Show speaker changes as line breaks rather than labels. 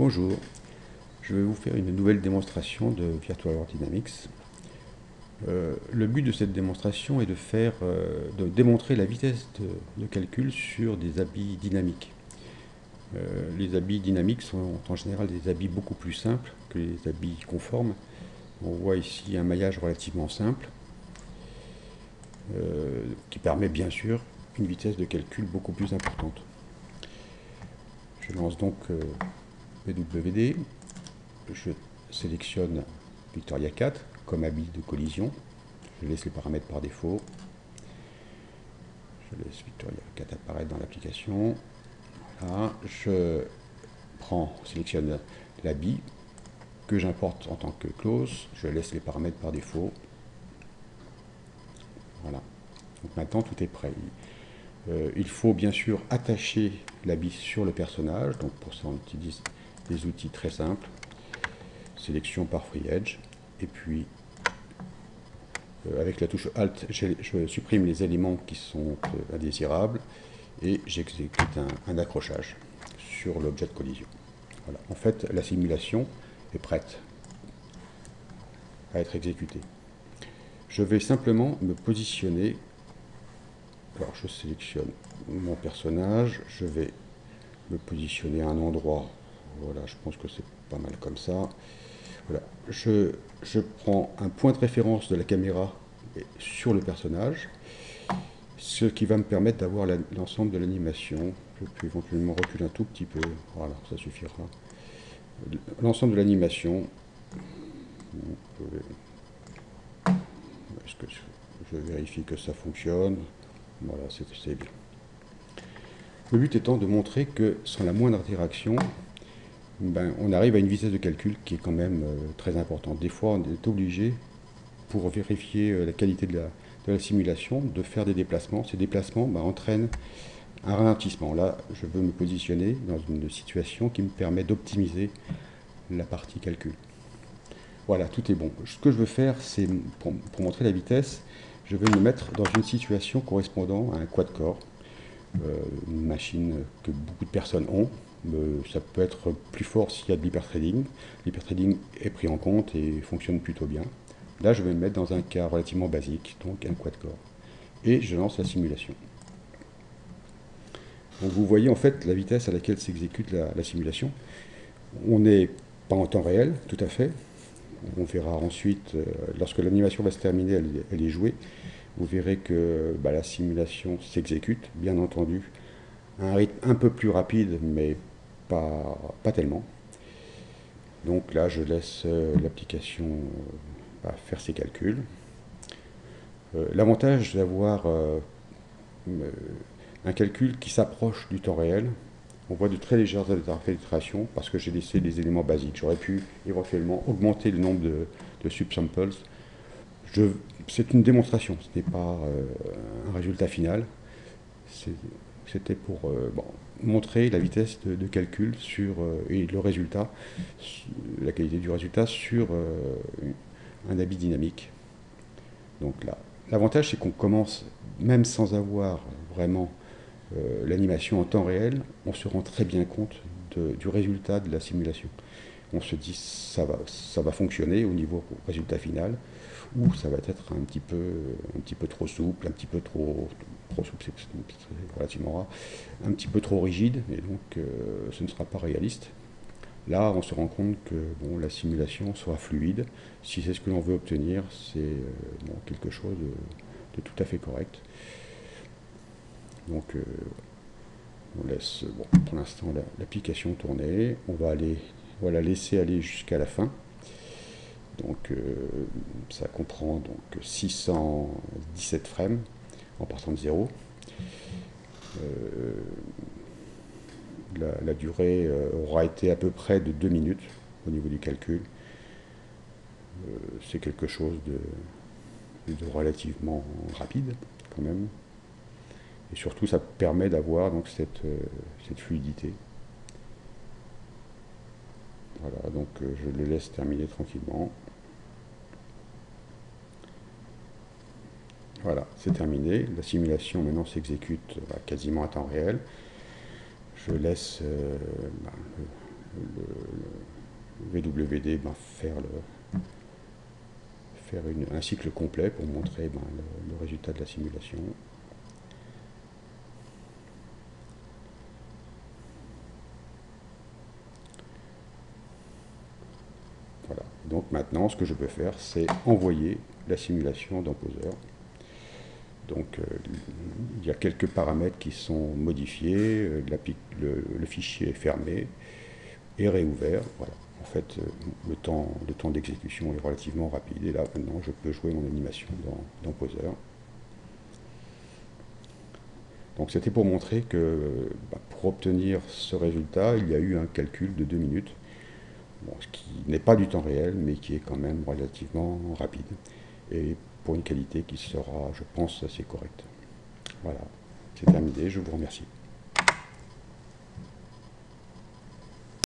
Bonjour, je vais vous faire une nouvelle démonstration de VirtualWorld Dynamics. Le but de cette démonstration est de démontrer la vitesse de calcul sur des habits dynamiques. Les habits dynamiques sont en général des habits beaucoup plus simples que les habits conformes. On voit ici un maillage relativement simple qui permet bien sûr une vitesse de calcul beaucoup plus importante. Je lance donc PWD, je sélectionne Victoria 4 comme habit de collision, je laisse les paramètres par défaut, je laisse Victoria 4 apparaître dans l'application, voilà. Je sélectionne l'habit que j'importe en tant que clause, je laisse les paramètres par défaut, voilà. Donc maintenant tout est prêt. Il faut bien sûr attacher l'habit sur le personnage, donc pour ça on utilise des outils très simples, sélection par FreeEdge, et puis avec la touche Alt, je supprime les éléments qui sont indésirables et j'exécute un accrochage sur l'objet de collision. Voilà. En fait, la simulation est prête à être exécutée. Je vais simplement me positionner. Alors, je sélectionne mon personnage, je vais me positionner à un endroit. Voilà, je pense que c'est pas mal comme ça. Voilà. Je prends un point de référence de la caméra sur le personnage, ce qui va me permettre d'avoir l'ensemble de l'animation. Je peux éventuellement reculer un tout petit peu, voilà, ça suffira. L'ensemble de l'animation, est-ce que je vérifie que ça fonctionne? Voilà, c'est bien. Le but étant de montrer que sans la moindre interaction, on arrive à une vitesse de calcul qui est quand même très importante. Des fois, on est obligé, pour vérifier la qualité de la simulation, de faire des déplacements. Ces déplacements entraînent un ralentissement. Là, je veux me positionner dans une situation qui me permet d'optimiser la partie calcul. Voilà, tout est bon. Ce que je veux faire, c'est, pour montrer la vitesse, je vais me mettre dans une situation correspondant à un quad-core, une machine que beaucoup de personnes ont. Ça peut être plus fort s'il y a de l'hyperthreading. L'hyperthreading est pris en compte et fonctionne plutôt bien. Là, je vais me mettre dans un cas relativement basique, donc un quad-core. Et je lance la simulation. Donc vous voyez en fait la vitesse à laquelle s'exécute la simulation. On n'est pas en temps réel, tout à fait. On verra ensuite, lorsque l'animation va se terminer, elle est jouée. Vous verrez que la simulation s'exécute, bien entendu, à un rythme un peu plus rapide, mais pas tellement. Donc là, je laisse l'application faire ses calculs. L'avantage d'avoir un calcul qui s'approche du temps réel, on voit de très légères infiltrations parce que j'ai laissé les éléments basiques. J'aurais pu éventuellement augmenter le nombre de subsamples. C'est une démonstration, ce n'est pas un résultat final. C'était pour montrer la vitesse de calcul et le résultat, la qualité du résultat sur un habit dynamique. Donc là, l'avantage c'est qu'on commence, même sans avoir vraiment l'animation en temps réel, on se rend très bien compte du résultat de la simulation. On se dit ça va fonctionner au niveau résultat final, ou ça va être un petit peu trop souple, un petit peu trop souple, c'est relativement rare, un petit peu trop rigide, et donc ce ne sera pas réaliste. Là, on se rend compte que la simulation sera fluide. Si c'est ce que l'on veut obtenir, c'est quelque chose de tout à fait correct. Donc, on laisse pour l'instant l'application tourner. On va la laisser aller jusqu'à la fin. Donc, ça comprend donc 617 frames en partant de 0. La durée aura été à peu près de 2 minutes au niveau du calcul. C'est quelque chose de relativement rapide quand même. Et surtout, ça permet d'avoir donc cette fluidité. Voilà, donc je le laisse terminer tranquillement. Voilà, c'est terminé. La simulation maintenant s'exécute quasiment à temps réel. Je laisse le VWD, faire un cycle complet pour montrer le résultat de la simulation. Voilà. Donc maintenant, ce que je peux faire, c'est envoyer la simulation dans Poser. Donc il y a quelques paramètres qui sont modifiés, le fichier est fermé et réouvert. Voilà. En fait, le temps d'exécution est relativement rapide et là maintenant je peux jouer mon animation dans Poser. Donc c'était pour montrer que pour obtenir ce résultat, il y a eu un calcul de 2 minutes, bon, ce qui n'est pas du temps réel, mais qui est quand même relativement rapide, et pour une qualité qui sera, je pense, assez correcte. Voilà, c'est terminé, je vous remercie.